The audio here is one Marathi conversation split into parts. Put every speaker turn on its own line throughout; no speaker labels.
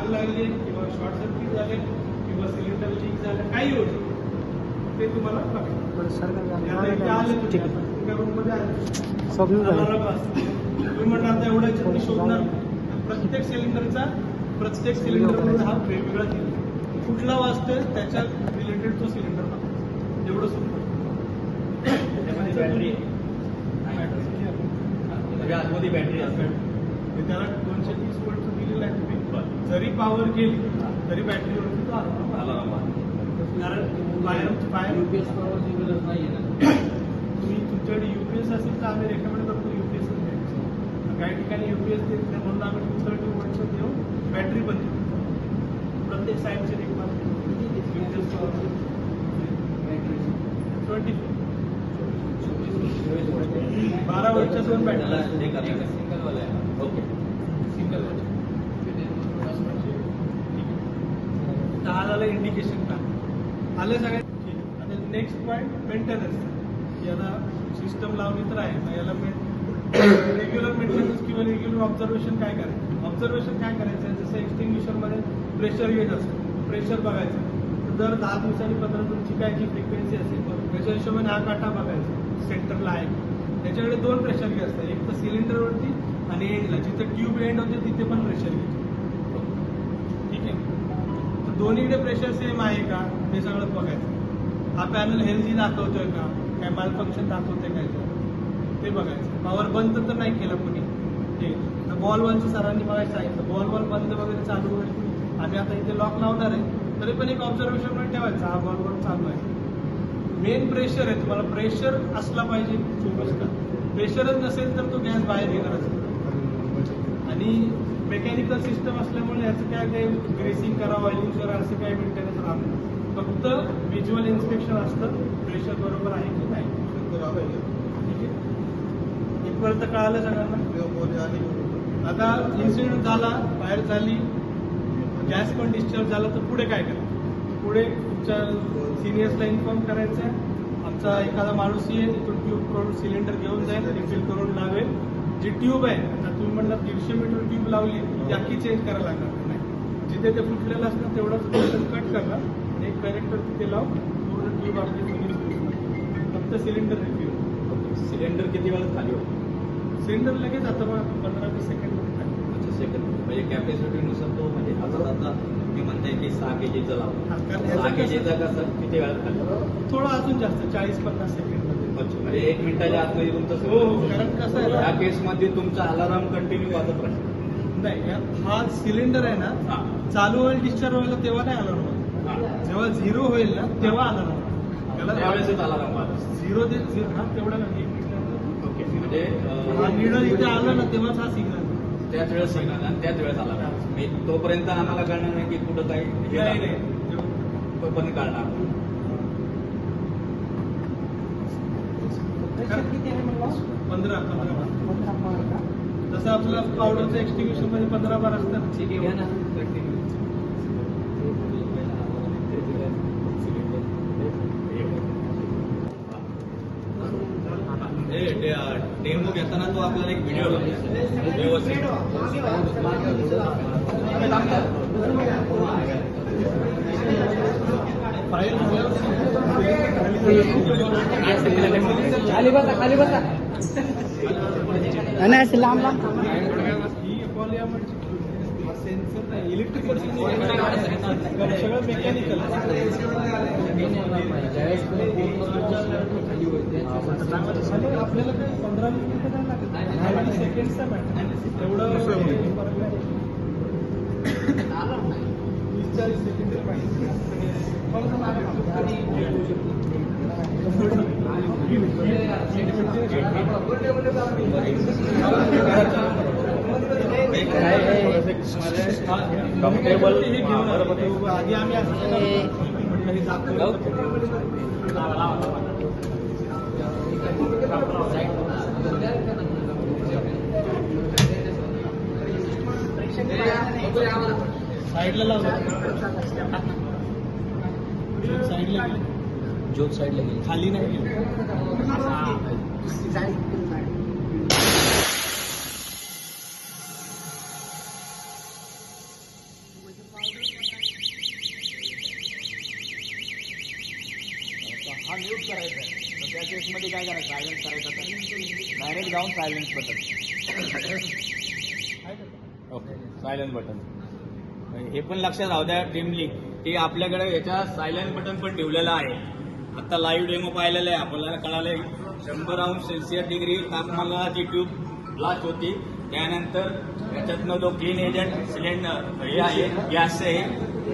आग लागली किंवा शॉर्ट सर्किट झाले किंवा सिलेंडर लीक झालं काही होऊ शकतं ते तुम्हाला रूममध्ये आले तुम्ही म्हणणार आता एवढ्या याच्यात शोधणार प्रत्येक सिलेंडरचा प्रत्येक सिलेंडरमध्ये हा वेगवेगळा दिला कुठला वाजतोय त्याच्या रिलेटेड तो सिलेंडर वाजतो एवढं सोपं बॅटरी आतमध्ये बॅटरी असते त्याला 230 वोल्टचं दिलेलं आहे तुम्ही जरी पॉवर गेली तरी बॅटरीवरती तो आला कारण बाहेर युपीएस पॉवरची गरज नाही आहे तुम्ही तुमच्याकडे युपीएस असेल तर आम्ही रेकमेंड करतो युपीएस घ्यायचं काही ठिकाणी युपीएस देत नाही म्हणून आम्ही 230 वोल्टचं देऊन बॅटरी पण देतो प्रत्येक साईडचे देखभाल 12 वोल्टच्या 2 बॅटरी ओके सिंगल झालं इंडिकेशन का आलं सगळ्यात ठीक आहे आता नेक्स्ट पॉईंट मेंटेनन्स की आता सिस्टम लावली तर आहे याला रेग्युलर मेंटेनन्स किंवा रेग्युलर ऑब्झर्वेशन काय करायचं ऑब्झर्वेशन काय करायचं आहे जसं एक्सटिंग्विशरमध्ये प्रेशर गेज असतो प्रेशर बघायचं दर 10 दिवसांनी 15 तुमची काय जी फ्रिक्वेन्सी असेल त्याच्या हिशोबाने हा काटा बघायचा सेंटरला आहे त्याच्याकडे 2 प्रेशर गेज असतात एक तर सिलेंडरवरती आणि एंडला जिथे ट्यूब एंड होते तिथे पण प्रेशर गेज ठीक आहे तर दोन्हीकडे प्रेशर सेम आहे का हे सगळं बघायचं हा पॅनल हेल्दी दाखवतोय का काय माल फंक्शन दाखवतोय काय ते बघायचं पॉवर बंद तर नाही केला कोणी ठीक आहे बॉल वॉलची सरांनी बघायला सांगितलं बॉल वॉल बंद वगैरे चालू होईल आम्ही आता इथे लॉक लावणार आहे तरी पण एक ऑब्झर्वेशन मध्ये ठेवायचं हा बॉल वॉल चालू आहे मेन प्रेशर आहे तुम्हाला प्रेशर असला पाहिजे 24 तास प्रेशरच नसेल तर तो गॅस बाहेर येणारच आणि मेकॅनिकल सिस्टम असल्यामुळे याचं काय काही ग्रेसिंग करा ऑइलिंग करा असं काही मेंटेनन्स राहत नाही फक्त व्हिज्युअल इन्स्पेक्शन असतं प्रेशर बरोबर आहे की नाही ठीक आहे इथपर्यंत कळालं सगळ्यांना आता इन्सिडेंट झाला बाहेर झाली गॅस पण डिस्चार्ज झाला तर पुढे काय करायचं पुढे तुमच्या सिनियर्सला इन्फॉर्म करायचं आहे आमचा एखादा माणूस येईल तिथून ट्यूब करून सिलेंडर घेऊन जाईल रिफिल करून लावेल जी ट्यूब आहे आता तुम्ही म्हणलं 150 मीटर ट्यूब लावली ती अख्खी चेंज करायला लागणार नाही जिथे ते फुटलेलं असतं तेवढंच कट करणार एक कनेक्टर तिथे लावून पूर्ण ट्यूब आपली फक्त सिलेंडर रिफिल सिलेंडर किती वेळात खाली होतं सिलेंडर लगेच आता 15-20 सेकंड सेकंड म्हणजे कॅपॅसिटीनुसार तो म्हणजे आता मी म्हणताय की 6 केजीचा लावतो 6 केजीचा कसं किती वेळात खाली थोडं अजून जास्त 40-50 सेकंड म्हणजे 1 मिनिटाच्या आतमध्ये तुमचं हो कारण कसं आहे या केसमध्ये तुमचा अलार्म कंटिन्यू वाजत राहतो नाही हा सिलेंडर आहे ना चालू होईल डिस्चार्ज व्हायला तेव्हा नाही अलार्म जेव्हा 0 होईल ना तेव्हा अलार्म त्याला त्यावेळेसच अलार्म झिरो हा तेवढा नाही 1 मिनिट ओके म्हणजे हा निडल इथे आला ना तेव्हाच हा सिग्नल त्याच वेळेस सिग्नल आणि त्याच वेळेस आला मी तोपर्यंत आम्हाला कळणार नाही की कुठं काही पण कळणार 15 जसं आपलं पावडरचं एक्सटिंग्विशन मध्ये 15 बार असतं ठीक आहे घ्या ना डेमो घेताना तो आपल्याला एक व्हिडिओ व्यवस्थित
खाली बसा नाही असे लांब लांब
सेन्सर नाही इलेक्ट्रिकल सगळं मेकॅनिकल आपल्याला काही 15 मिनिटं नाही लागत सेकंडचा मॅटर एवढं 30-40 सेकंड कम्फर्टेबल आधी आम्ही असं साईडला लावलं साईडला गेले
जोक साईडला गेली
खाली नाही गेले
यूज करायचं आहे तर त्या केसमध्ये काय करायचं सायलेंट करायचं तर डायरेक्ट जाऊन silent button okay silent button हे पण लक्षात राहू द्या ड्रीमली की आपल्याकडे याच्या सायलेंट बटन पण ठेवलेलं आहे. आता लाईव्ह डेमो पाहिलेला आहे आपल्याला कळालंय 100°C डिग्री तापमानाची ट्यूब ब्लास्ट होती. त्यानंतर याच्यातनं जो क्लीन एजंट सिलेंडर हे आहे गॅस आहे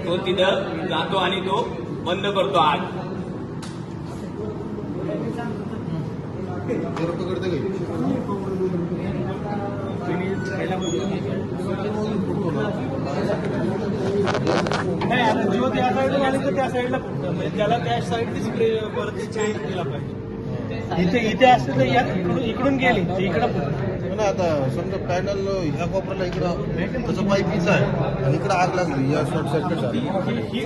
तो तिथं जातो आणि तो बंद करतो आग.
नाही आता ज्योत या साईडला आली तर त्या साईडला फुटतं म्हणजे त्याला त्या साईडची स्प्रे वरती चेंज केला पाहिजे. इथे असते तर इकडून गेली तर इकडं फुटतं.
ना आता समजा पॅनल ह्या कोपऱ्याला इकडं तसं पाईपीच आहे आणि इकडं आग लागली या शॉर्ट सर्किट
ही